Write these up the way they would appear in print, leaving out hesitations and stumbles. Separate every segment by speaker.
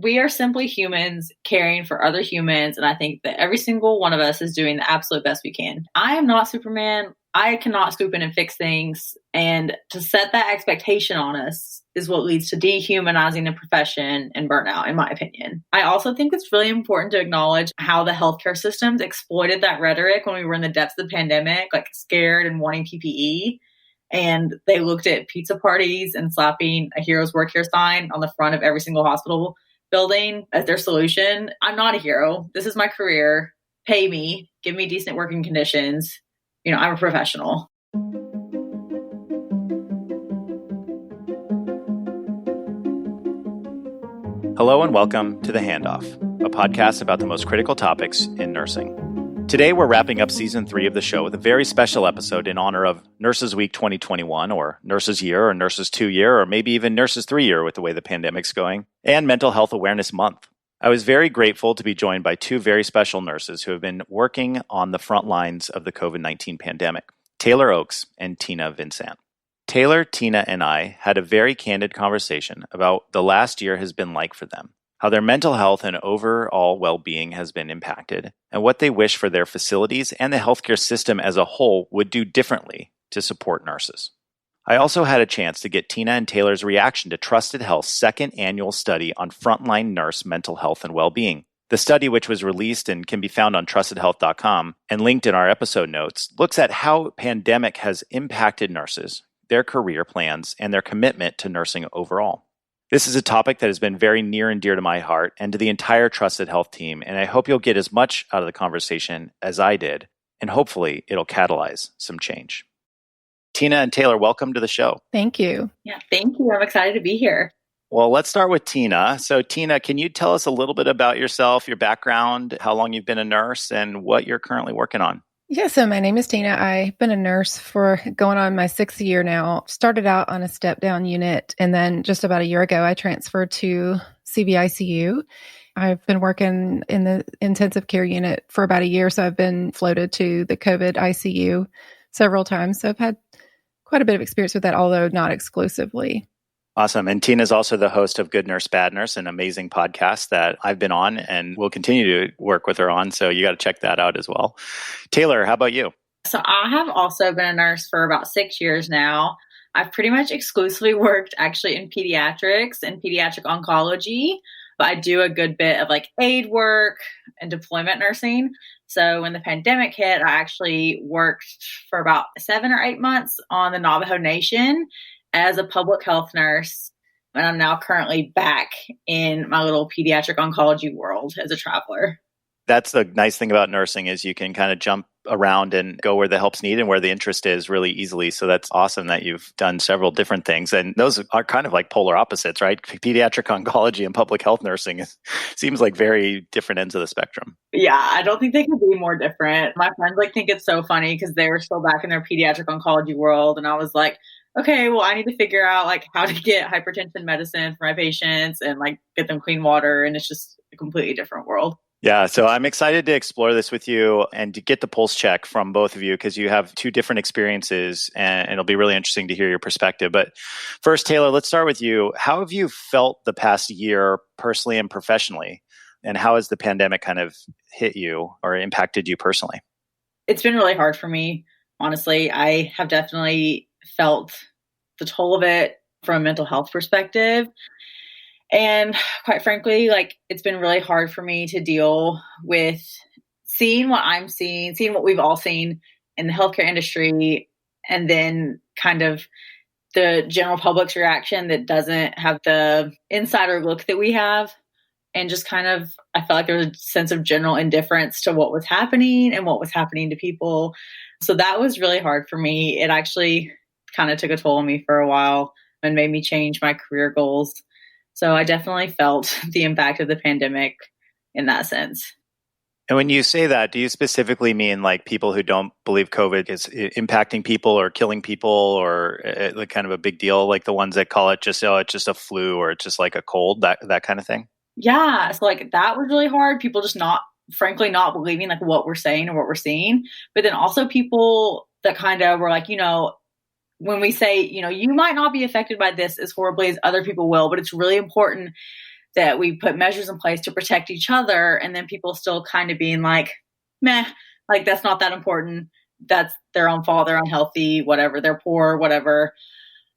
Speaker 1: we are simply humans caring for other humans. And I think that every single one of us is doing the absolute best we can. I am not Superman. I cannot swoop in and fix things. And to set that expectation on us is what leads to dehumanizing the profession and burnout, in my opinion. I also think it's really important to acknowledge how the healthcare systems exploited that rhetoric when we were in the depths of the pandemic, like scared and wanting PPE. And they looked at pizza parties and slapping a hero's work here sign on the front of every single hospital building as their solution. I'm not a hero. This is my career. Pay me. Give me decent working conditions. I'm a professional.
Speaker 2: Hello and welcome to The Handoff, a podcast about the most critical topics in nursing. Today, we're wrapping up Season 3 of the show with a very special episode in honor of Nurses Week 2021, or Nurses Year, or Nurses 2 Year, or maybe even Nurses 3 Year with the way the pandemic's going, and Mental Health Awareness Month. I was very grateful to be joined by two very special nurses who have been working on the front lines of the COVID-19 pandemic, Tayler Oakes and Tina Vinsant. Tayler, Tina, and I had a very candid conversation about the last year has been like for them, how their mental health and overall well-being has been impacted, and what they wish for their facilities and the healthcare system as a whole would do differently to support nurses. I also had a chance to get Tina and Tayler's reaction to Trusted Health's second annual study on frontline nurse mental health and well-being. The study, which was released and can be found on trustedhealth.com and linked in our episode notes, looks at how pandemic has impacted nurses, their career plans, and their commitment to nursing overall. This is a topic that has been very near and dear to my heart and to the entire Trusted Health team, and I hope you'll get as much out of the conversation as I did, and hopefully it'll catalyze some change. Tina and Tayler, welcome to the show.
Speaker 3: Thank you.
Speaker 1: Yeah, thank you. I'm excited to be here.
Speaker 2: Well, let's start with Tina. So Tina, can you tell us a little bit about yourself, your background, how long you've been a nurse, and what you're currently working on?
Speaker 3: Yeah, so my name is Tina. I've been a nurse for going on my 6th year now. Started out on a step-down unit, and then just about a year ago, I transferred to CVICU. I've been working in the intensive care unit for about a year, so I've been floated to the COVID ICU several times. So I've had quite a bit of experience with that, although not exclusively.
Speaker 2: Awesome. And Tina's also the host of Good Nurse, Bad Nurse, an amazing podcast that I've been on and will continue to work with her on. So you got to check that out as well. Tayler, how about you?
Speaker 1: So I have also been a nurse for about 6 years now. I've pretty much exclusively worked actually in pediatrics and pediatric oncology, but I do a good bit of aid work and deployment nursing. So when the pandemic hit, I actually worked for about 7 or 8 months on the Navajo Nation as a public health nurse. And I'm now currently back in my little pediatric oncology world as a traveler.
Speaker 2: That's the nice thing about nursing is you can kind of jump around and go where the help's needed and where the interest is really easily. So that's awesome that you've done several different things. And those are kind of like polar opposites, right? Pediatric oncology and public health nursing seems like very different ends of the spectrum.
Speaker 1: Yeah, I don't think they could be more different. My friends think it's so funny because they were still back in their pediatric oncology world. And I was like, okay, well, I need to figure out how to get hypertension medicine for my patients and get them clean water. And it's just a completely different world.
Speaker 2: Yeah, so I'm excited to explore this with you and to get the pulse check from both of you because you have two different experiences and it'll be really interesting to hear your perspective. But first, Tayler, let's start with you. How have you felt the past year personally and professionally? And how has the pandemic kind of hit you or impacted you personally?
Speaker 1: It's been really hard for me, honestly. I have definitely felt the toll of it from a mental health perspective. And quite frankly, it's been really hard for me to deal with seeing what I'm seeing what we've all seen in the healthcare industry, and then kind of the general public's reaction that doesn't have the insider look that we have. And just kind of, I felt like there was a sense of general indifference to what was happening and what was happening to people. So that was really hard for me. It actually kind of took a toll on me for a while and made me change my career goals. So I definitely felt the impact of the pandemic in that sense.
Speaker 2: And when you say that, do you specifically mean people who don't believe COVID is impacting people or killing people or kind of a big deal, like the ones that call it just, it's just a flu or it's just like a cold, that kind of thing?
Speaker 1: Yeah. So that was really hard. People just frankly not believing what we're saying or what we're seeing. But then also people that kind of were when we say, you might not be affected by this as horribly as other people will, but it's really important that we put measures in place to protect each other, and then people still kind of being like, meh, like that's not that important. That's their own fault. They're unhealthy, whatever. They're poor, whatever.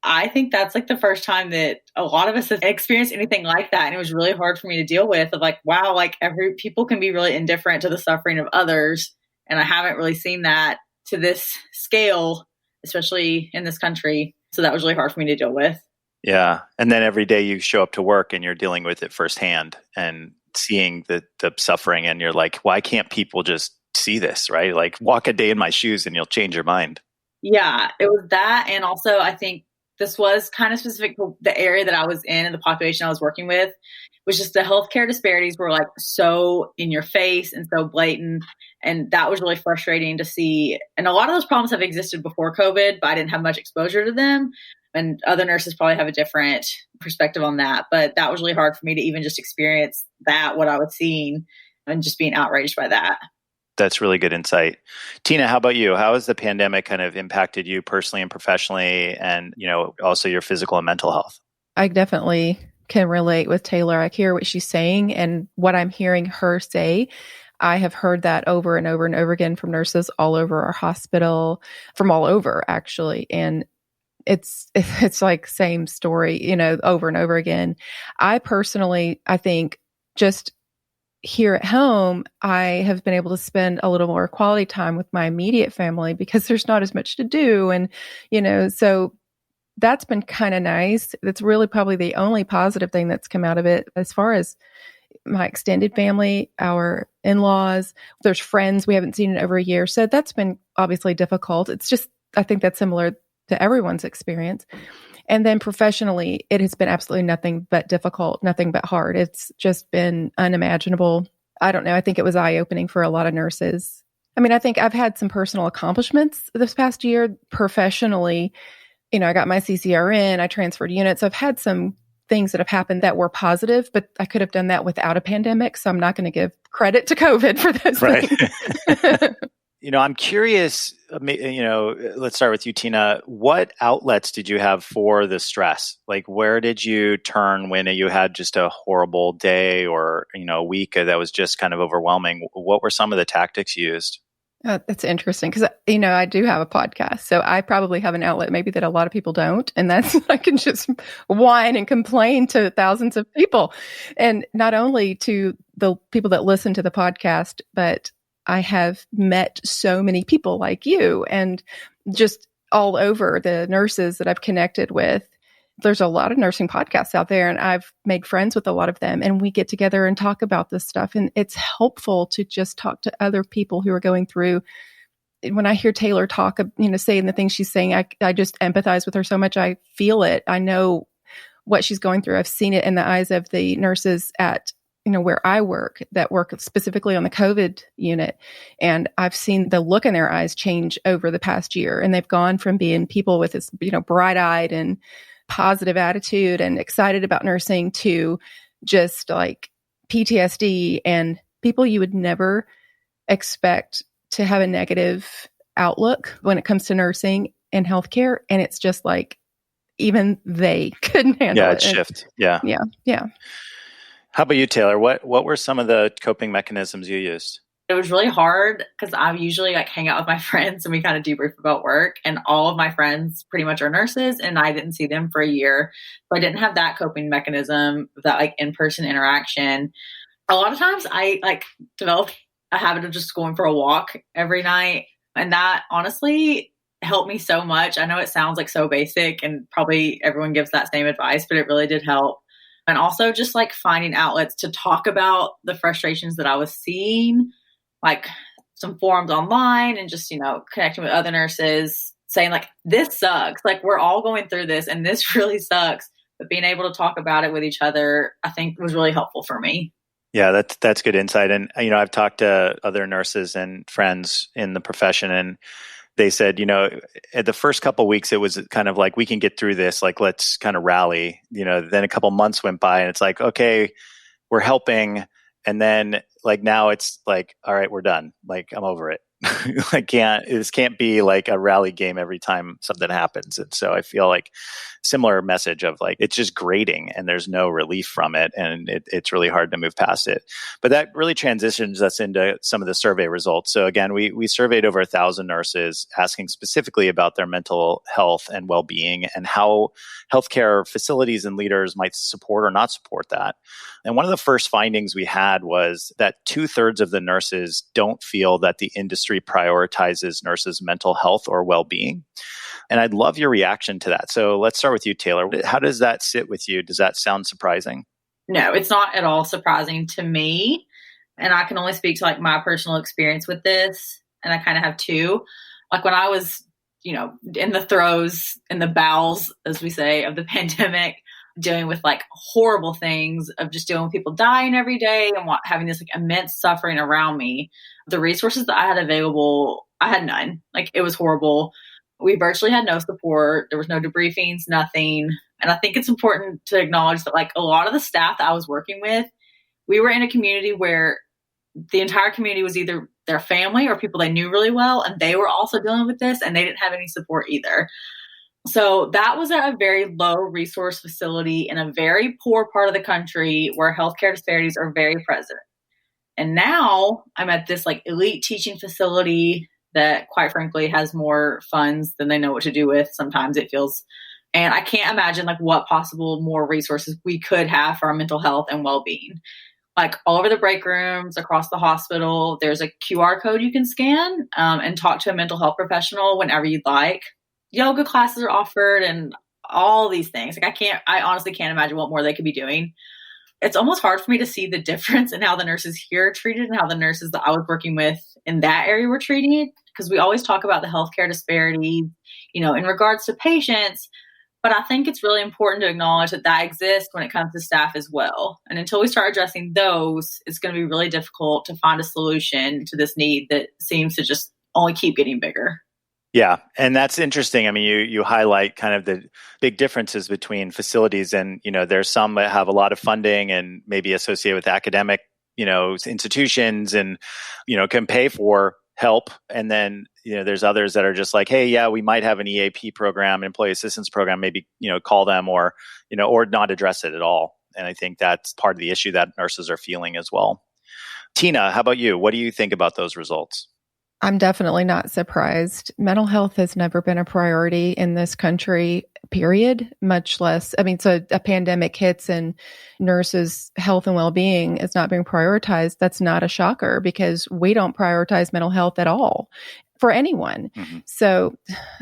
Speaker 1: I think that's like the first time that a lot of us have experienced anything like that. And it was really hard for me to deal with, of like, wow, like people can be really indifferent to the suffering of others. And I haven't really seen that to this scale, especially in this country. So that was really hard for me to deal with.
Speaker 2: Yeah. And then every day you show up to work and you're dealing with it firsthand and seeing the suffering, and you're like, why can't people just see this, right? Like walk a day in my shoes and you'll change your mind.
Speaker 1: Yeah, it was that. And also I think this was kind of specific to the area that I was in and the population I was working with, was just the healthcare disparities were like so in your face and so blatant. And that was really frustrating to see. And a lot of those problems have existed before COVID, but I didn't have much exposure to them. And other nurses probably have a different perspective on that. But that was really hard for me to even just experience that, what I was seeing, and just being outraged by that.
Speaker 2: That's really good insight. Tina, how about you? How has the pandemic kind of impacted you personally and professionally, and, also your physical and mental health?
Speaker 3: I definitely can relate with Tayler. I hear what she's saying, and what I'm hearing her say, I have heard that over and over and over again from nurses all over our hospital, from all over actually. And it's like same story, over and over again. I think just here at home, I have been able to spend a little more quality time with my immediate family because there's not as much to do. And, so that's been kind of nice. That's really probably the only positive thing that's come out of it. As far as my extended family, our in-laws, there's friends we haven't seen in over a year. So that's been obviously difficult. It's just, I think that's similar to everyone's experience. And then professionally, it has been absolutely nothing but difficult, nothing but hard. It's just been unimaginable. I don't know. I think it was eye-opening for a lot of nurses. I mean, I think I've had some personal accomplishments this past year professionally. I got my CCRN, I transferred units. I've had some things that have happened that were positive, but I could have done that without a pandemic. So I'm not going to give credit to COVID for those things.
Speaker 2: I'm curious, let's start with you, Tina. What outlets did you have for the stress? Like, where did you turn when you had just a horrible day or, a week that was just kind of overwhelming? What were some of the tactics you used?
Speaker 3: That's interesting because, I do have a podcast, so I probably have an outlet maybe that a lot of people don't. And that's, I can just whine and complain to thousands of people. And not only to the people that listen to the podcast, but I have met so many people like you and just all over the nurses that I've connected with. There's a lot of nursing podcasts out there, and I've made friends with a lot of them, and we get together and talk about this stuff. And it's helpful to just talk to other people who are going through. When I hear Tayler talk, saying the things she's saying, I just empathize with her so much. I feel it. I know what she's going through. I've seen it in the eyes of the nurses at where I work that work specifically on the COVID unit. And I've seen the look in their eyes change over the past year. And they've gone from being people with this, bright-eyed and positive attitude and excited about nursing to just like PTSD and people you would never expect to have a negative outlook when it comes to nursing and healthcare. And it's just like, even they couldn't handle it.
Speaker 2: Yeah, it shifts. Yeah.
Speaker 3: Yeah.
Speaker 2: How about you, Tayler? What were some of the coping mechanisms you used?
Speaker 1: It was really hard because I usually hang out with my friends and we kind of debrief about work, and all of my friends pretty much are nurses and I didn't see them for a year. So I didn't have that coping mechanism, that in-person interaction. A lot of times I developed a habit of just going for a walk every night. And that honestly helped me so much. I know it sounds so basic and probably everyone gives that same advice, but it really did help. And also just finding outlets to talk about the frustrations that I was seeing, some forums online and just, connecting with other nurses saying this sucks. We're all going through this and this really sucks. But being able to talk about it with each other, I think was really helpful for me.
Speaker 2: Yeah, that's good insight. And, I've talked to other nurses and friends in the profession, and they said, at the first couple of weeks, it was kind of we can get through this. Let's kind of rally. Then a couple months went by, and it's okay, we're helping. And then now it's all right, we're done. I'm over it. This can't be like a rally game every time something happens. And so I feel like similar message of like, it's just grating and there's no relief from it. And it's really hard to move past it. But that really transitions us into some of the survey results. So again, we surveyed over 1,000 nurses asking specifically about their mental health and well-being and how healthcare facilities and leaders might support or not support that. And one of the first findings we had was that 2/3 of the nurses don't feel that the industry prioritizes nurses' mental health or well-being. And I'd love your reaction to that. So let's start with you, Taylor. How does that sit with you? Does that sound surprising?
Speaker 1: No, it's not at all surprising to me. And I can only speak to like my personal experience with this. And I kind of have two. Like when I was, in the throes, in the bowels, as we say, of the pandemic, dealing with like horrible things of just dealing with people dying every day and having this like immense suffering around me. The resources that I had available, I had none. Like it was horrible. We virtually had no support. There was no debriefings, nothing. And I think it's important to acknowledge that like a lot of the staff that I was working with, we were in a community where the entire community was either their family or people they knew really well. And they were also dealing with this and they didn't have any support either. So that was at a very low resource facility in a very poor part of the country where healthcare disparities are very present. And now I'm at this like elite teaching facility that quite frankly has more funds than they know what to do with. Sometimes it feels, and I can't imagine like what possible more resources we could have for our mental health and well-being. Like all over the break rooms, across the hospital, there's a QR code you can scan and talk to a mental health professional whenever you'd like. Yoga classes are offered and all these things. Like I honestly can't imagine what more they could be doing. It's almost hard for me to see the difference in how the nurses here are treated and how the nurses that I was working with in that area were treated. Because we always talk about the healthcare disparity, in regards to patients. But I think it's really important to acknowledge that exists when it comes to staff as well. And until we start addressing those, it's going to be really difficult to find a solution to this need that seems to just only keep getting bigger.
Speaker 2: Yeah. And that's interesting. I mean, you highlight kind of the big differences between facilities and, there's some that have a lot of funding and maybe associated with academic, institutions and, can pay for help. And then, there's others that are just like, hey, yeah, we might have an EAP program, employee assistance program, maybe, call them or not address it at all. And I think that's part of the issue that nurses are feeling as well. Tina, how about you? What do you think about those results?
Speaker 3: I'm definitely not surprised. Mental health has never been a priority in this country, period, much less. So a pandemic hits and nurses' health and well-being is not being prioritized. That's not a shocker because we don't prioritize mental health at all for anyone. Mm-hmm. So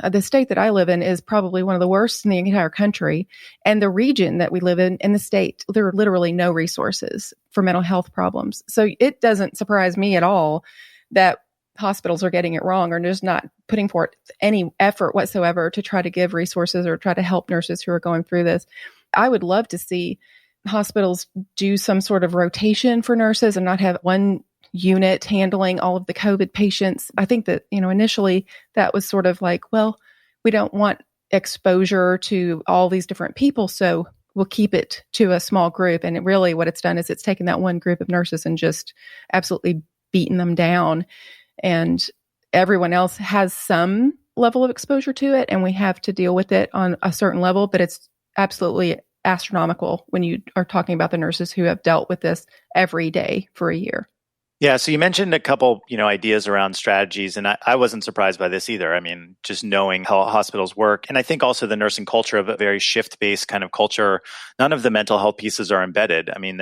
Speaker 3: the state that I live in is probably one of the worst in the entire country. And the region that we live in the state, there are literally no resources for mental health problems. So it doesn't surprise me at all that hospitals are getting it wrong or just not putting forth any effort whatsoever to try to give resources or try to help nurses who are going through this. I would love to see hospitals do some sort of rotation for nurses and not have one unit handling all of the COVID patients. I think that, initially that was sort of like, well, we don't want exposure to all these different people, so we'll keep it to a small group. And really what it's done is it's taken that one group of nurses and just absolutely beaten them down. And everyone else has some level of exposure to it, and we have to deal with it on a certain level, but it's absolutely astronomical when you are talking about the nurses who have dealt with this every day for a year.
Speaker 2: Yeah. So you mentioned a couple, ideas around strategies, and I wasn't surprised by this either. I mean, just knowing how hospitals work. And I think also the nursing culture of a very shift-based kind of culture, none of the mental health pieces are embedded. I mean,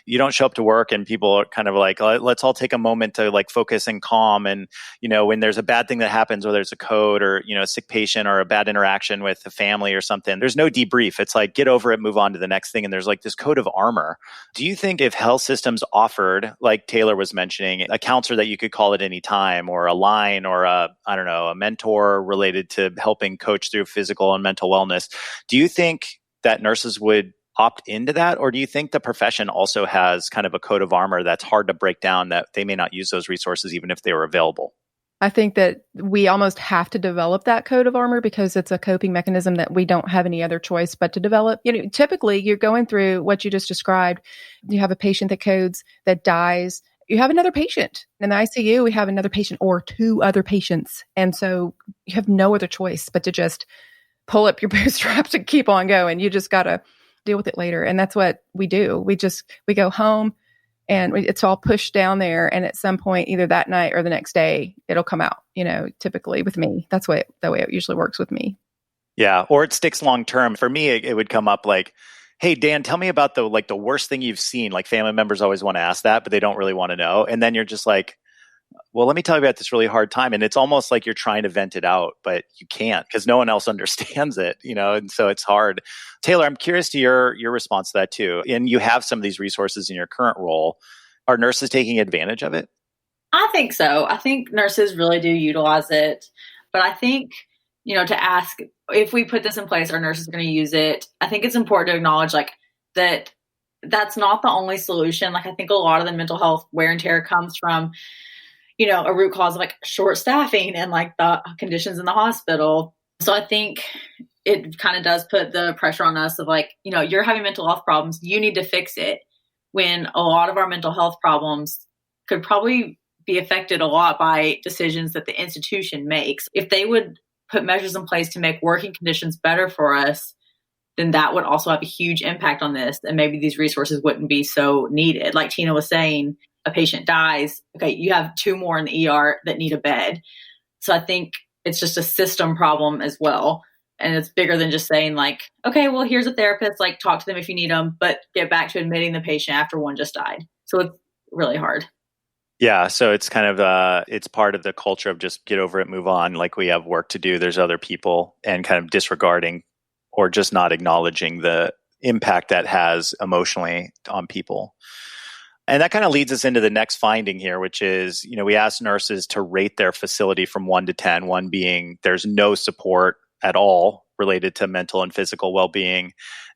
Speaker 2: you don't show up to work and people are kind of like, let's all take a moment to like focus and calm. And, when there's a bad thing that happens, whether it's a code or, a sick patient or a bad interaction with the family or something, there's no debrief. It's like, get over it, move on to the next thing. And there's like this code of armor. Do you think if health systems offered, like Taylor was mentioning, a counselor that you could call at any time or a line or a mentor related to helping coach through physical and mental wellness, do you think that nurses would opt into that? Or do you think the profession also has kind of a coat of armor that's hard to break down, that they may not use those resources even if they were available?
Speaker 3: I think that we almost have to develop that coat of armor because it's a coping mechanism that we don't have any other choice but to develop. Typically you're going through what you just described. You have a patient that codes, that dies, you have another patient. In the ICU, we have another patient or two other patients. And so you have no other choice but to just pull up your bootstraps and keep on going. You just got to deal with it later. And that's what we do. We go home and it's all pushed down there. And at some point, either that night or the next day, it'll come out, typically with me. That's the way it usually works with me.
Speaker 2: Yeah. Or it sticks long term. For me, it would come up like, hey, Dan, tell me about the worst thing you've seen. Like family members always want to ask that, but they don't really want to know. And then you're just like, well, let me tell you about this really hard time. And it's almost like you're trying to vent it out, but you can't because no one else understands it, and so it's hard. Tayler, I'm curious to your response to that too. And you have some of these resources in your current role. Are nurses taking advantage of it?
Speaker 1: I think so. I think nurses really do utilize it. But I think, to ask if we put this in place, are nurses going to use it? I think it's important to acknowledge that that's not the only solution. I think a lot of the mental health wear and tear comes from a root cause of short staffing and the conditions in the hospital. So I think it kind of does put the pressure on us of you're having mental health problems, you need to fix it, when a lot of our mental health problems could probably be affected a lot by decisions that the institution makes. If they would put measures in place to make working conditions better for us, then that would also have a huge impact on this. And maybe these resources wouldn't be so needed. Like Tina was saying, a patient dies, okay, you have two more in the ER that need a bed. So I think it's just a system problem as well. And it's bigger than just saying okay, well, here's a therapist, talk to them if you need them, but get back to admitting the patient after one just died. So it's really hard.
Speaker 2: Yeah. So it's kind of, it's part of the culture of just get over it, move on. We have work to do. There's other people, and kind of disregarding or just not acknowledging the impact that has emotionally on people. And that kind of leads us into the next finding here, which is, we asked nurses to rate their facility from 1 to 10, 1 being there's no support at all related to mental and physical well-being,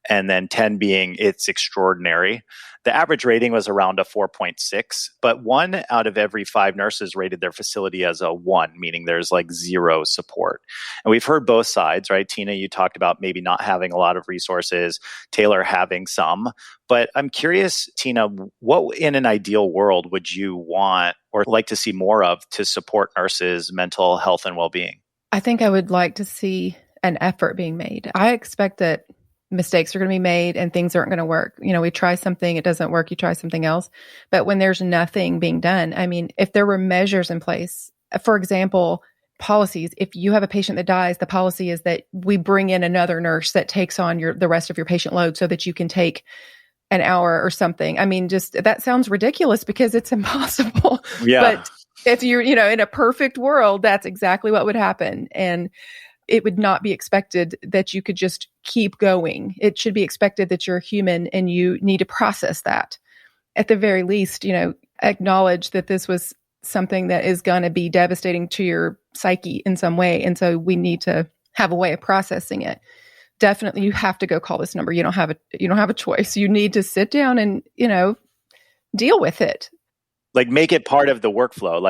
Speaker 2: and then 10 being it's extraordinary. The average rating was around a 4.6, but 1 out of every 5 nurses rated their facility as a 1, meaning there's zero support. And we've heard both sides, right? Tina, you talked about maybe not having a lot of resources, Tayler having some. But I'm curious, Tina, what in an ideal world would you want or like to see more of to support nurses' mental health and well-being?
Speaker 3: I think I would like to see an effort being made. I expect that mistakes are going to be made and things aren't going to work. We try something, it doesn't work, you try something else. But when there's nothing being done, if there were measures in place, for example, policies, if you have a patient that dies, the policy is that we bring in another nurse that takes on the rest of your patient load so that you can take an hour or something. Just that sounds ridiculous because it's impossible.
Speaker 2: Yeah.
Speaker 3: But if you're, in a perfect world, that's exactly what would happen. And it would not be expected that you could just keep going. It should be expected that you're human and you need to process that. At the very least, acknowledge that this was something that is going to be devastating to your psyche in some way. And so we need to have a way of processing it. Definitely, you have to go call this number. You don't have a choice. You need to sit down and, deal with it.
Speaker 2: Make it part of the workflow,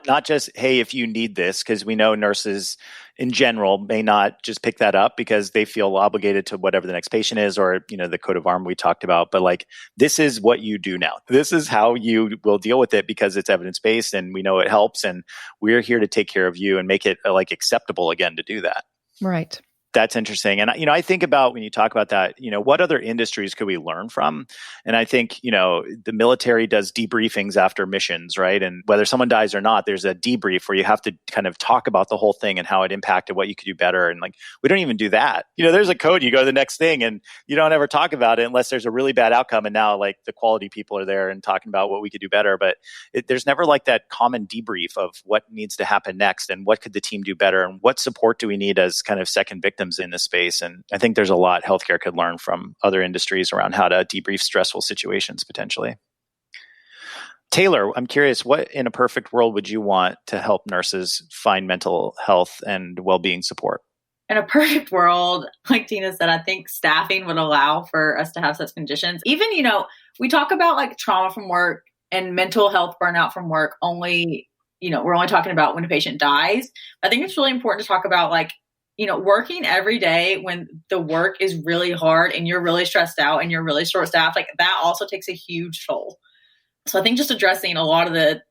Speaker 2: not just, hey, if you need this, because we know nurses in general may not just pick that up because they feel obligated to whatever the next patient is or, the coat of armor we talked about. But this is what you do now. This is how you will deal with it because it's evidence-based and we know it helps. And we're here to take care of you and make it acceptable again to do that.
Speaker 3: Right.
Speaker 2: That's interesting. And, I think about when you talk about that, what other industries could we learn from? And I think, the military does debriefings after missions, right? And whether someone dies or not, there's a debrief where you have to kind of talk about the whole thing and how it impacted what you could do better. And we don't even do that. There's a code, you go to the next thing and you don't ever talk about it unless there's a really bad outcome. And now the quality people are there and talking about what we could do better. But there's never that common debrief of what needs to happen next and what could the team do better and what support do we need as kind of second victims in this space. And I think there's a lot healthcare could learn from other industries around how to debrief stressful situations potentially. Tayler, I'm curious, what in a perfect world would you want to help nurses find mental health and well-being support?
Speaker 1: In a perfect world, like Tina said, I think staffing would allow for us to have such conditions. Even, we talk about trauma from work and mental health burnout from work only, we're only talking about when a patient dies. I think it's really important to talk about working every day when the work is really hard and you're really stressed out and you're really short staffed, that also takes a huge toll. So I think just addressing a lot of the,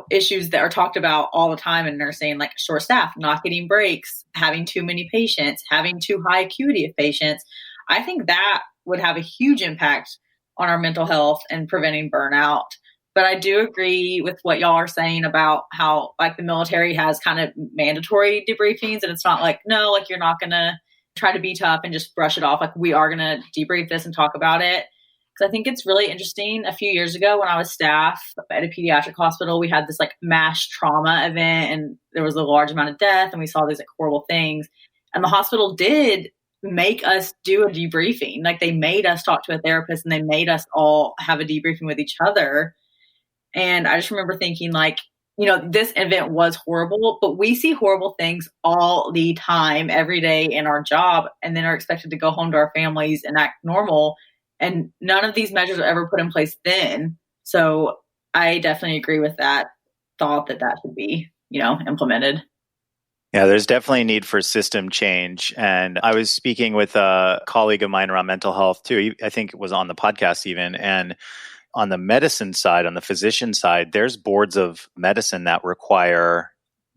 Speaker 1: issues that are talked about all the time in nursing, like short staff, not getting breaks, having too many patients, having too high acuity of patients, I think that would have a huge impact on our mental health and preventing burnout. But I do agree with what y'all are saying about how like the military has kind of mandatory debriefings, and it's not like, no, like you're not going to try to be tough and just brush it off. Like we are going to debrief this and talk about it. Because I think it's really interesting. A few years ago when I was staff at a pediatric hospital, we had this like mass trauma event and there was a large amount of death and we saw these like horrible things. And the hospital did make us do a debriefing. Like they made us talk to a therapist and they made us all have a debriefing with each other. And I just remember thinking like, this event was horrible, but we see horrible things all the time, every day in our job, and then are expected to go home to our families and act normal. And none of these measures are ever put in place then. So I definitely agree with that thought that should be, implemented.
Speaker 2: Yeah, there's definitely a need for system change. And I was speaking with a colleague of mine around mental health too. I think it was on the podcast even. And on the medicine side, on the physician side, there's boards of medicine that require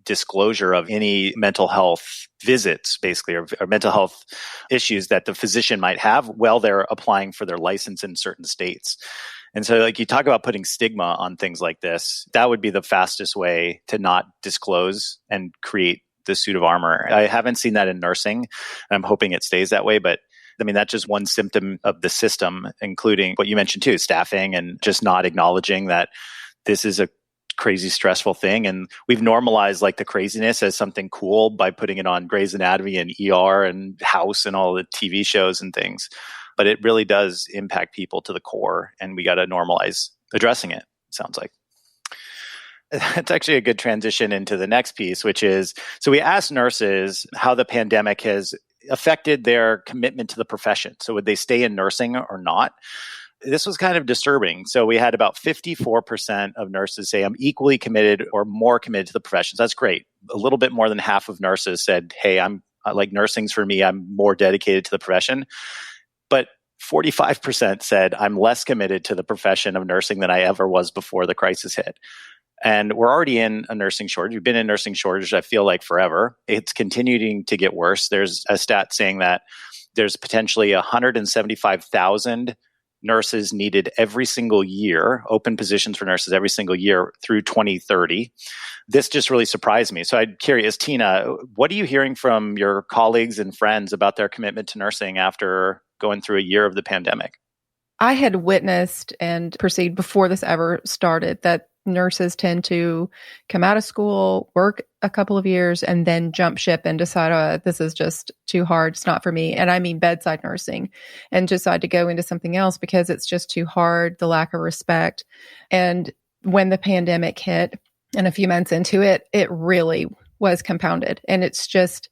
Speaker 2: disclosure of any mental health visits, basically, or mental health issues that the physician might have while they're applying for their license in certain states. And so, like you talk about putting stigma on things like this, that would be the fastest way to not disclose and create the suit of armor. I haven't seen that in nursing, and I'm hoping it stays that way. But I mean, that's just one symptom of the system, including what you mentioned too, staffing and just not acknowledging that this is a crazy stressful thing. And we've normalized like the craziness as something cool by putting it on Grey's Anatomy and ER and House and all the TV shows and things. But it really does impact people to the core, and we got to normalize addressing it, sounds like. It's actually a good transition into the next piece, which is, so we asked nurses how the pandemic has affected their commitment to the profession. So would they stay in nursing or not? This was kind of disturbing. So we had about 54% of nurses say, I'm equally committed or more committed to the profession. So that's great. A little bit more than half of nurses said, hey, I'm like nursing's for me. I'm more dedicated to the profession. But 45% said, I'm less committed to the profession of nursing than I ever was before the crisis hit. And we're already in a nursing shortage. We've been in nursing shortage, I feel like, forever. It's continuing to get worse. There's a stat saying that there's potentially 175,000 nurses needed every single year, open positions for nurses every single year through 2030. This just really surprised me. So I'm curious, Tina, what are you hearing from your colleagues and friends about their commitment to nursing after going through a year of the pandemic?
Speaker 3: I had witnessed and perceived before this ever started that nurses tend to come out of school, work a couple of years, and then jump ship and decide, oh, this is just too hard. It's not for me. And I mean bedside nursing, and decide to go into something else because it's just too hard, the lack of respect. And when the pandemic hit and a few months into it, it really was compounded. And it's just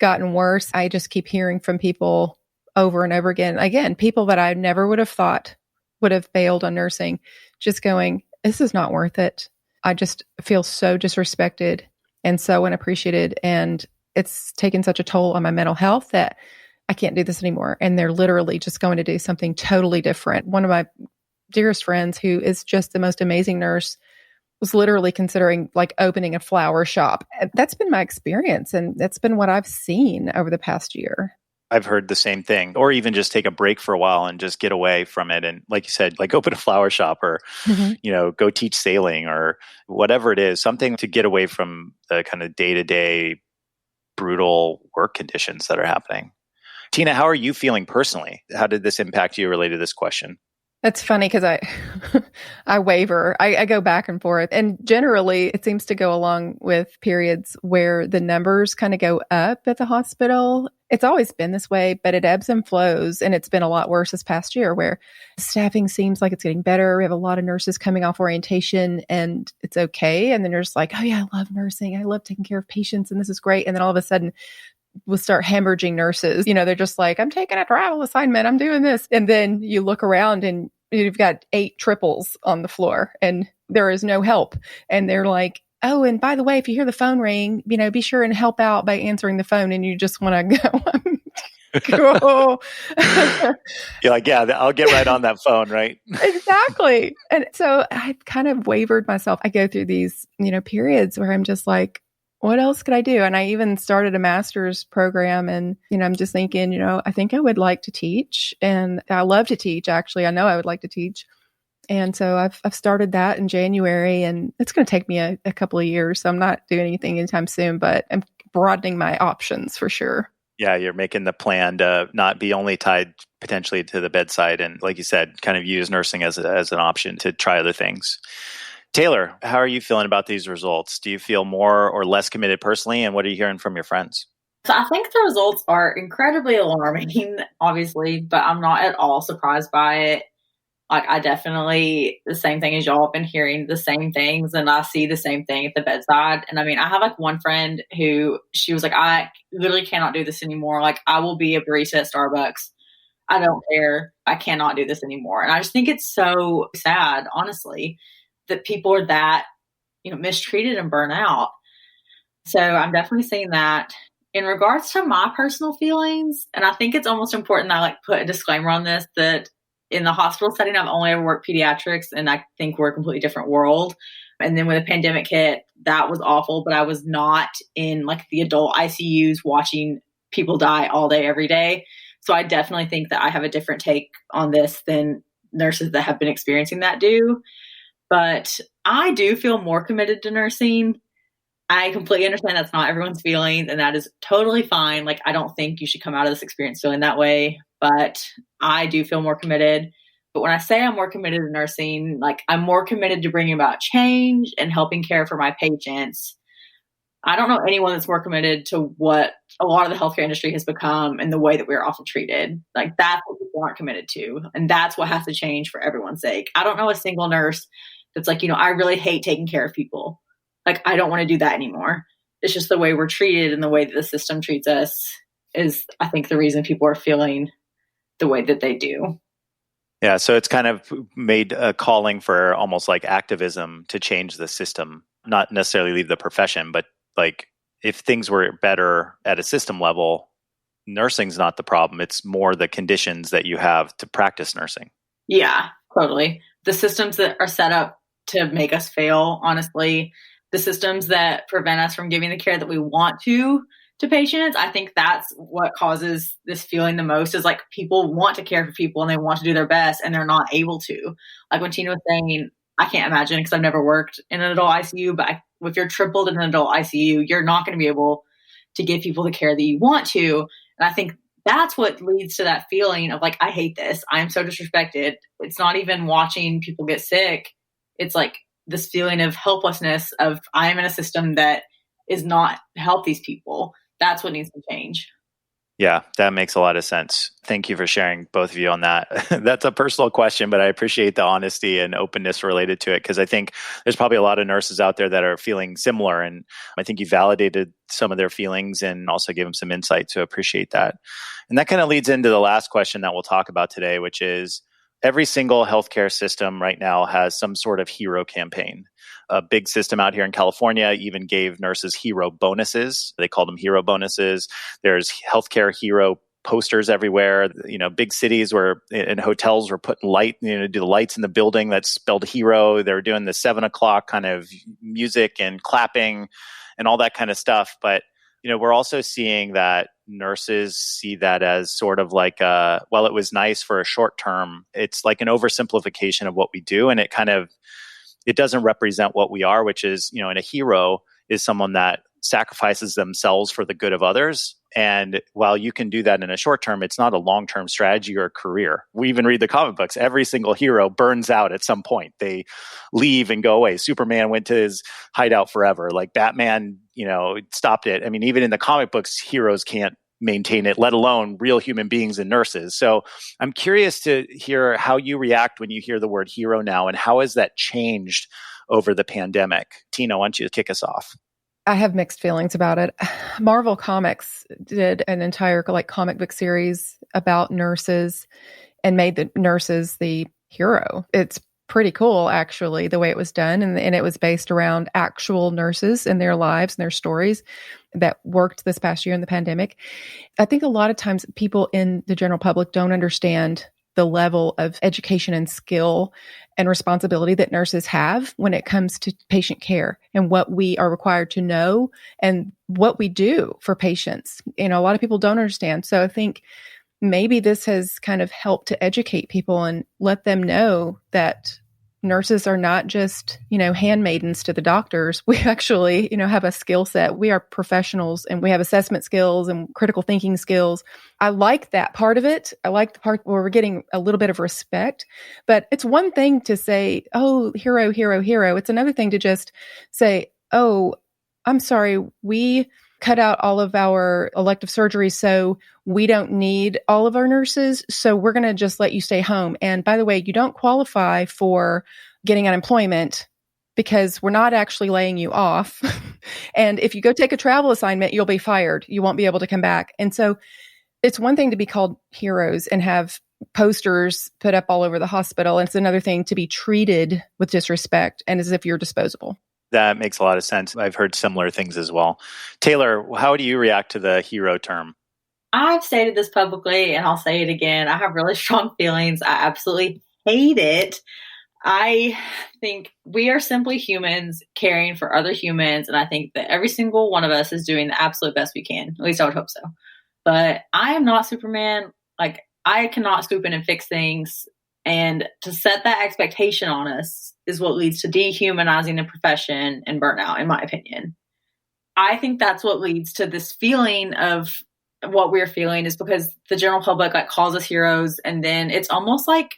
Speaker 3: gotten worse. I just keep hearing from people over and over again, people that I never would have thought would have bailed on nursing, just going, this is not worth it. I just feel so disrespected and so unappreciated. And it's taken such a toll on my mental health that I can't do this anymore. And they're literally just going to do something totally different. One of my dearest friends, who is just the most amazing nurse, was literally considering like opening a flower shop. That's been my experience. And that's been what I've seen over the past year.
Speaker 2: I've heard the same thing, or even just take a break for a while and just get away from it. And like you said, like open a flower shop or, go teach sailing or whatever it is, something to get away from the kind of day-to-day brutal work conditions that are happening. Tina, how are you feeling personally? How did this impact you related to this question?
Speaker 3: That's funny because I waver. I go back and forth. And generally, it seems to go along with periods where the numbers kind of go up at the hospital. It's always been this way, but it ebbs and flows. And it's been a lot worse this past year where staffing seems like it's getting better. We have a lot of nurses coming off orientation and it's okay. And then you're just like, oh yeah, I love nursing. I love taking care of patients and this is great. And then all of a sudden, we'll start hemorrhaging nurses. They're just like, I'm taking a travel assignment. I'm doing this. And then you look around and you've got 8 triples on the floor and there is no help. And they're like, oh, and by the way, if you hear the phone ring, be sure and help out by answering the phone. And you just want to go. Cool.
Speaker 2: You're like, yeah, I'll get right on that phone, right?
Speaker 3: Exactly. And so I kind of wavered myself. I go through these, periods where I'm just like, what else could I do? And I even started a master's program and, I'm just thinking, I think I would like to teach, and I love to teach. Actually, I know I would like to teach. And so I've started that in January, and it's going to take me a couple of years. So I'm not doing anything anytime soon, but I'm broadening my options for sure.
Speaker 2: Yeah, you're making the plan to not be only tied potentially to the bedside, and like you said, kind of use nursing as an option to try other things. Tayler, how are you feeling about these results? Do you feel more or less committed personally, and what are you hearing from your friends?
Speaker 1: So I think the results are incredibly alarming, obviously, but I'm not at all surprised by it. Like, I definitely, the same thing as y'all, have been hearing the same things, and I see the same thing at the bedside. And I mean, I have like one friend who, she was like, I literally cannot do this anymore. Like, I will be a barista at Starbucks. I don't care. I cannot do this anymore. And I just think it's so sad, honestly, that people are that, mistreated and burnt out. So I'm definitely seeing that. In regards to my personal feelings, and I think it's almost important that I like put a disclaimer on this, that in the hospital setting, I've only ever worked pediatrics, and I think we're a completely different world. And then when the pandemic hit, that was awful, but I was not in like the adult ICUs watching people die all day, every day. So I definitely think that I have a different take on this than nurses that have been experiencing that do. But I do feel more committed to nursing. I completely understand that's not everyone's feelings, and that is totally fine. Like, I don't think you should come out of this experience feeling that way, but I do feel more committed. But when I say I'm more committed to nursing, like, I'm more committed to bringing about change and helping care for my patients. I don't know anyone that's more committed to what a lot of the healthcare industry has become and the way that we're often treated. Like, that's what people aren't committed to. And that's what has to change for everyone's sake. I don't know a single nurse that's like, I really hate taking care of people. Like, I don't want to do that anymore. It's just the way we're treated and the way that the system treats us is, I think, the reason people are feeling the way that they do.
Speaker 2: Yeah, so it's kind of made a calling for almost like activism to change the system, not necessarily leave the profession, but like if things were better at a system level, nursing's not the problem. It's more the conditions that you have to practice nursing.
Speaker 1: Yeah, totally. The systems that are set up to make us fail, honestly, the systems that prevent us from giving the care that we want to patients, I think that's what causes this feeling the most, is like people want to care for people and they want to do their best and they're not able to. Like when Tina was saying, I can't imagine because I've never worked in an adult ICU, but if you're tripled in an adult ICU, you're not going to be able to give people the care that you want to. And I think that's what leads to that feeling of like, I hate this. I'm so disrespected. It's not even watching people get sick. It's like this feeling of helplessness of I'm in a system that is not help these people. That's what needs to change.
Speaker 2: Yeah, that makes a lot of sense. Thank you for sharing, both of you, on that. That's a personal question, but I appreciate the honesty and openness related to it, because I think there's probably a lot of nurses out there that are feeling similar. And I think you validated some of their feelings and also gave them some insight, to appreciate that. And that kind of leads into the last question that we'll talk about today, which is every single healthcare system right now has some sort of hero campaign. A big system out here in California even gave nurses hero bonuses. They called them hero bonuses. There's healthcare hero posters everywhere. Big cities where in hotels were putting do the lights in the building that spelled hero. They're doing the 7:00 kind of music and clapping and all that kind of stuff. But we're also seeing that nurses see that as sort of like, well, it was nice for a short term. It's like an oversimplification of what we do. And it doesn't represent what we are, which is, and a hero is someone that sacrifices themselves for the good of others. And while you can do that in a short term, it's not a long-term strategy or career. We even read the comic books. Every single hero burns out at some point. They leave and go away. Superman went to his hideout forever. Like Batman, stopped it. I mean, even in the comic books, heroes can't maintain it, let alone real human beings and nurses. So I'm curious to hear how you react when you hear the word hero now, and how has that changed over the pandemic? Tina, why don't you kick us off?
Speaker 3: I have mixed feelings about it. Marvel Comics did an entire comic book series about nurses and made the nurses the hero. It's pretty cool, actually, the way it was done. And it was based around actual nurses and their lives and their stories that worked this past year in the pandemic. I think a lot of times people in the general public don't understand the level of education and skill and responsibility that nurses have when it comes to patient care and what we are required to know and what we do for patients. A lot of people don't understand. So I think maybe this has kind of helped to educate people and let them know that nurses are not just, handmaidens to the doctors. We actually, have a skill set. We are professionals and we have assessment skills and critical thinking skills. I like that part of it. I like the part where we're getting a little bit of respect, but it's one thing to say, oh, hero, hero, hero. It's another thing to just say, oh, I'm sorry, we cut out all of our elective surgeries, so we don't need all of our nurses. So we're going to just let you stay home. And by the way, you don't qualify for getting unemployment because we're not actually laying you off. And if you go take a travel assignment, you'll be fired. You won't be able to come back. And so it's one thing to be called heroes and have posters put up all over the hospital. And it's another thing to be treated with disrespect and as if you're disposable.
Speaker 2: That makes a lot of sense. I've heard similar things as well. Tayler, how do you react to the hero term?
Speaker 1: I've stated this publicly and I'll say it again. I have really strong feelings. I absolutely hate it. I think we are simply humans caring for other humans. And I think that every single one of us is doing the absolute best we can. At least I would hope so. But I am not Superman. I cannot swoop in and fix things. And to set that expectation on us is what leads to dehumanizing the profession and burnout, in my opinion. I think that's what leads to this feeling of what we're feeling is because the general public calls us heroes. And then it's almost like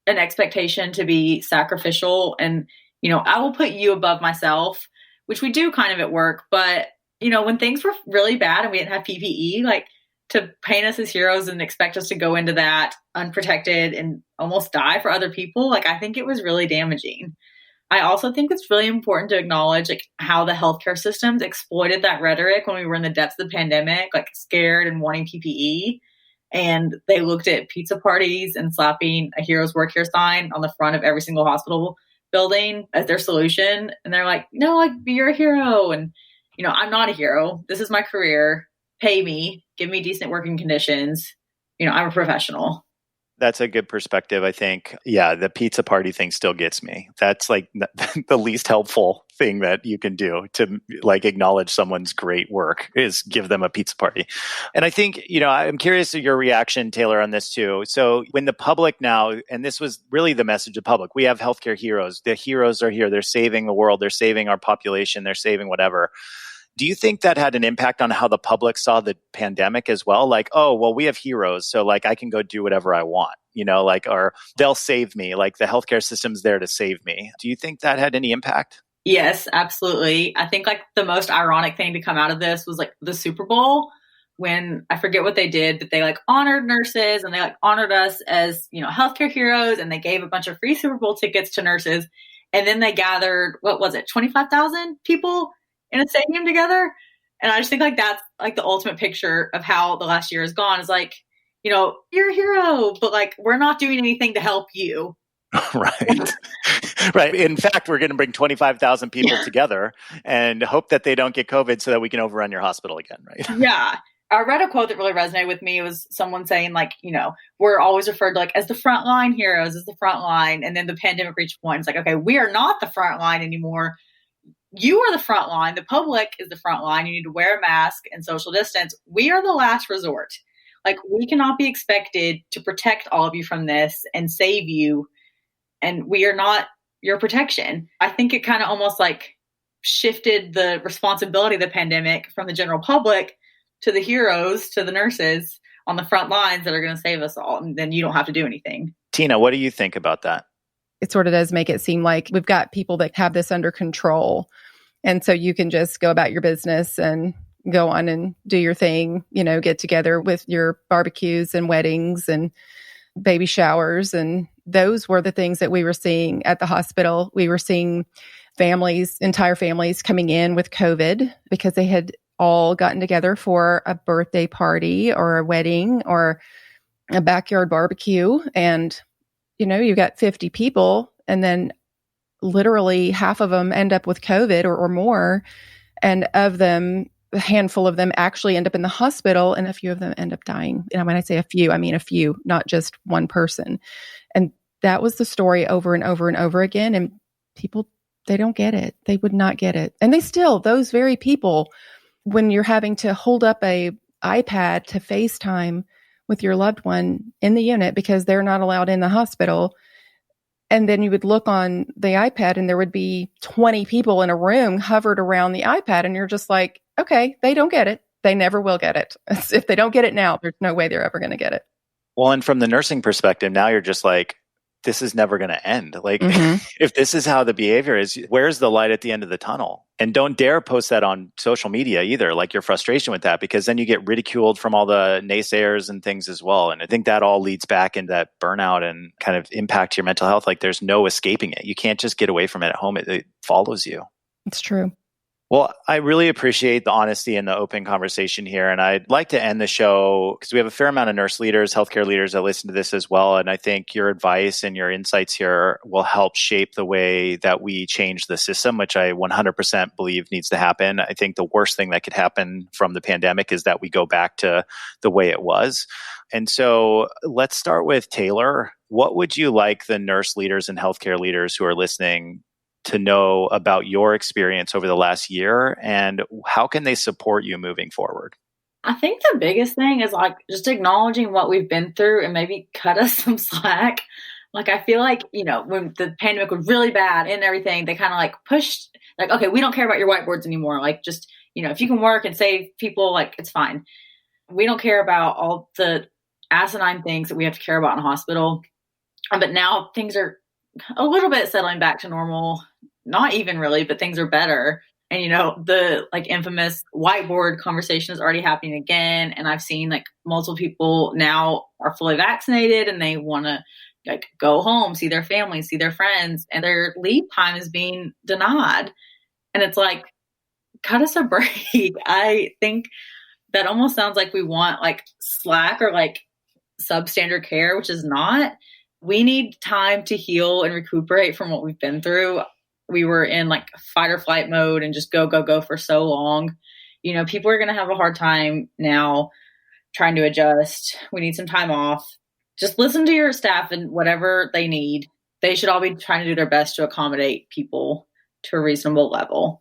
Speaker 1: an expectation to be sacrificial. And, I will put you above myself, which we do kind of at work. But, when things were really bad and we didn't have PPE, to paint us as heroes and expect us to go into that unprotected and almost die for other people, I think it was really damaging. I also think it's really important to acknowledge how the healthcare systems exploited that rhetoric when we were in the depths of the pandemic, scared and wanting PPE. And they looked at pizza parties and slapping a heroes work here sign on the front of every single hospital building as their solution. And they're like, no, you're a hero. And, I'm not a hero. This is my career. Pay me, give me decent working conditions. I'm a professional.
Speaker 2: That's a good perspective, I think. Yeah, the pizza party thing still gets me. That's the least helpful thing that you can do to acknowledge someone's great work is give them a pizza party. And I think, I'm curious of your reaction, Tayler, on this too. So when the public now, and this was really the message of the public, we have healthcare heroes. The heroes are here. They're saving the world. They're saving our population. They're saving whatever. Do you think that had an impact on how the public saw the pandemic as well? Oh, well, we have heroes, so I can go do whatever I want, or they'll save me. The healthcare system's there to save me. Do you think that had any impact?
Speaker 1: Yes, absolutely. I think the most ironic thing to come out of this was the Super Bowl when I forget what they did, but they honored nurses and they honored us as, healthcare heroes, and they gave a bunch of free Super Bowl tickets to nurses. And then they gathered, 25,000 people in a stadium together. And I just think that's the ultimate picture of how the last year has gone is you're a hero, but we're not doing anything to help you.
Speaker 2: Right. Right. In fact, we're going to bring 25,000 people together and hope that they don't get COVID so that we can overrun your hospital again. Right.
Speaker 1: Yeah. I read a quote that really resonated with me. It was someone saying we're always referred to as the frontline heroes, as the frontline. And then the pandemic reached a point. It's okay, we are not the frontline anymore. You are the front line. The public is the front line. You need to wear a mask and social distance. We are the last resort. We cannot be expected to protect all of you from this and save you. And we are not your protection. I think it kind of almost shifted the responsibility of the pandemic from the general public to the heroes, to the nurses on the front lines that are going to save us all. And then you don't have to do anything.
Speaker 2: Tina, what do you think about that?
Speaker 3: It sort of does make it seem like we've got people that have this under control. And so you can just go about your business and go on and do your thing, get together with your barbecues and weddings and baby showers. And those were the things that we were seeing at the hospital. We were seeing entire families coming in with COVID because they had all gotten together for a birthday party or a wedding or a backyard barbecue. And you got 50 people And then literally half of them end up with COVID or more. And of them, a handful of them actually end up in the hospital, and a few of them end up dying. And when I say a few, I mean a few, not just one person. And that was the story over and over and over again. And people, they don't get it. They would not get it. And they still, those very people, when you're having to hold up a iPad to FaceTime with your loved one in the unit because they're not allowed in the hospital, and then you would look on the iPad and there would be 20 people in a room hovered around the iPad. And you're just like, okay, they don't get it. They never will get it. If they don't get it now, there's no way they're ever going to get it.
Speaker 2: Well, and from the nursing perspective, now you're just like, this is never going to end. Like, if this is how the behavior is, where's the light at the end of the tunnel? And don't dare post that on social media either, like your frustration with that, because then you get ridiculed from all the naysayers and things as well. And I think that all leads back into that burnout and kind of impact your mental health. Like, there's no escaping it. You can't just get away from it at home. It follows you.
Speaker 3: It's true.
Speaker 2: Well, I really appreciate the honesty and the open conversation here. And I'd like to end the show because we have a fair amount of nurse leaders, healthcare leaders that listen to this as well. And I think your advice and your insights here will help shape the way that we change the system, which I 100% believe needs to happen. I think the worst thing that could happen from the pandemic is that we go back to the way it was. And so let's start with Tayler. What would you like the nurse leaders and healthcare leaders who are listening to know about your experience over the last year, and how can they support you moving forward?
Speaker 1: I think the biggest thing is like just acknowledging what we've been through and maybe cut us some slack. Like, I feel like, when the pandemic was really bad and everything, they kind of like pushed, like, okay, we don't care about your whiteboards anymore. Like, just, if you can work and save people, like, it's fine. We don't care about all the asinine things that we have to care about in a hospital. But now things are a little bit settling back to normal. Not even really, but things are better. And, the like infamous whiteboard conversation is already happening again. And I've seen like multiple people now are fully vaccinated and they want to like go home, see their families, see their friends, and their leave time is being denied. And it's like, cut us a break. I think that almost sounds like we want like slack or like substandard care, which is not. We need time to heal and recuperate from what we've been through. We were in like fight or flight mode and just go, go, go for so long. People are going to have a hard time now trying to adjust. We need some time off. Just listen to your staff and whatever they need. They should all be trying to do their best to accommodate people to a reasonable level.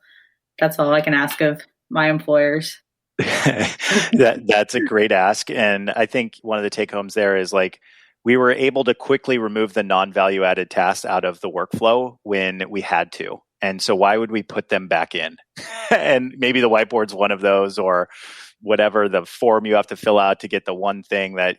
Speaker 1: That's all I can ask of my employers.
Speaker 2: That's a great ask. And I think one of the take homes there is like, we were able to quickly remove the non-value added tasks out of the workflow when we had to. And so why would we put them back in? And maybe the whiteboard's one of those, or whatever the form you have to fill out to get the one thing that,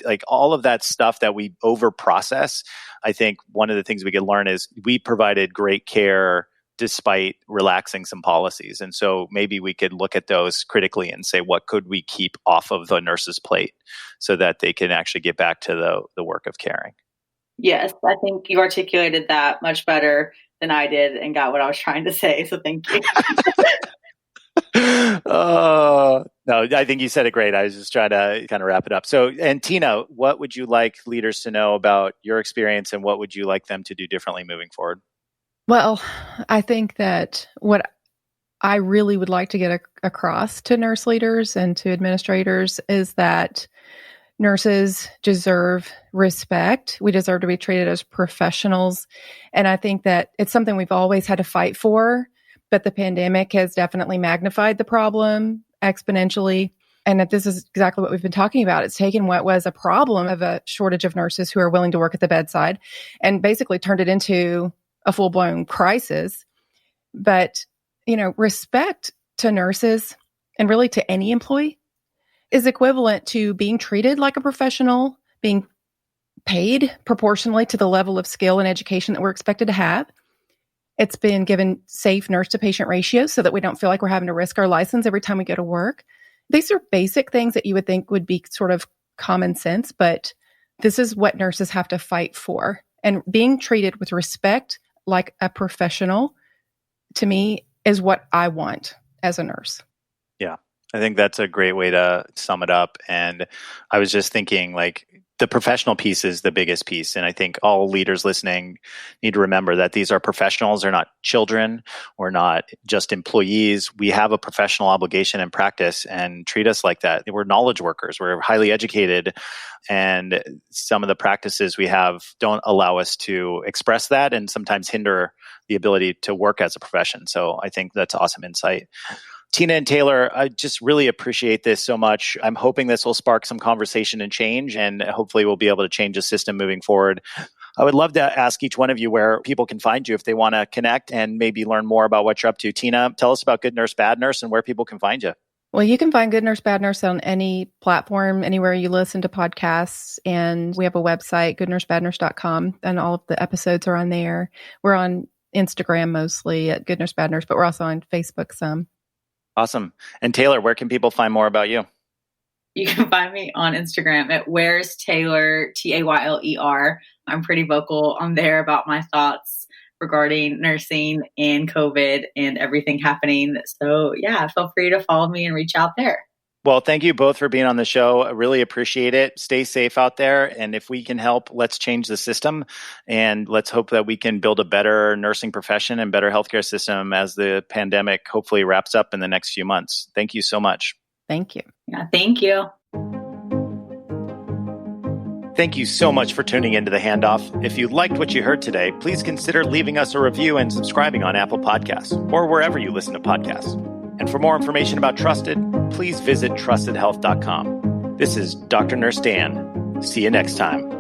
Speaker 2: like all of that stuff that we over process. I think one of the things we could learn is we provided great care despite relaxing some policies. And so maybe we could look at those critically and say, what could we keep off of the nurse's plate so that they can actually get back to the work of caring?
Speaker 1: Yes, I think you articulated that much better than I did and got what I was trying to say. So thank you.
Speaker 2: Oh, no, I think you said it great. I was just trying to kind of wrap it up. So, and Tina, what would you like leaders to know about your experience, and what would you like them to do differently moving forward?
Speaker 3: Well, I think that what I really would like to get across to nurse leaders and to administrators is that nurses deserve respect. We deserve to be treated as professionals. And I think that it's something we've always had to fight for, but the pandemic has definitely magnified the problem exponentially. And that this is exactly what we've been talking about. It's taken what was a problem of a shortage of nurses who are willing to work at the bedside and basically turned it into a full-blown crisis. But, respect to nurses and really to any employee is equivalent to being treated like a professional, being paid proportionally to the level of skill and education that we're expected to have. It's been given safe nurse-to-patient ratios so that we don't feel like we're having to risk our license every time we go to work. These are basic things that you would think would be sort of common sense, but this is what nurses have to fight for. And being treated with respect like a professional, to me, is what I want as a nurse.
Speaker 2: Yeah, I think that's a great way to sum it up. And I was just thinking, like, the professional piece is the biggest piece. And I think all leaders listening need to remember that these are professionals. They're not children. We're not just employees. We have a professional obligation and practice, and treat us like that. We're knowledge workers. We're highly educated. And some of the practices we have don't allow us to express that and sometimes hinder the ability to work as a profession. So I think that's awesome insight. Tina and Tayler, I just really appreciate this so much. I'm hoping this will spark some conversation and change, and hopefully we'll be able to change the system moving forward. I would love to ask each one of you where people can find you if they want to connect and maybe learn more about what you're up to. Tina, tell us about Good Nurse, Bad Nurse and where people can find you.
Speaker 3: Well, you can find Good Nurse, Bad Nurse on any platform, anywhere you listen to podcasts. And we have a website, goodnursebadnurse.com, and all of the episodes are on there. We're on Instagram mostly at Good Nurse, Bad Nurse, but we're also on Facebook some.
Speaker 2: Awesome. And Tayler, where can people find more about you?
Speaker 1: You can find me on Instagram at Where's Tayler, Tayler. I'm pretty vocal on there about my thoughts regarding nursing and COVID and everything happening. So yeah, feel free to follow me and reach out there.
Speaker 2: Well, thank you both for being on the show. I really appreciate it. Stay safe out there. And if we can help, let's change the system. And let's hope that we can build a better nursing profession and better healthcare system as the pandemic hopefully wraps up in the next few months. Thank you so much.
Speaker 3: Thank you.
Speaker 1: Yeah, thank you.
Speaker 2: Thank you so much for tuning into The Handoff. If you liked what you heard today, please consider leaving us a review and subscribing on Apple Podcasts or wherever you listen to podcasts. And for more information about Trusted, please visit trustedhealth.com. This is Dr. Nurse Dan. See you next time.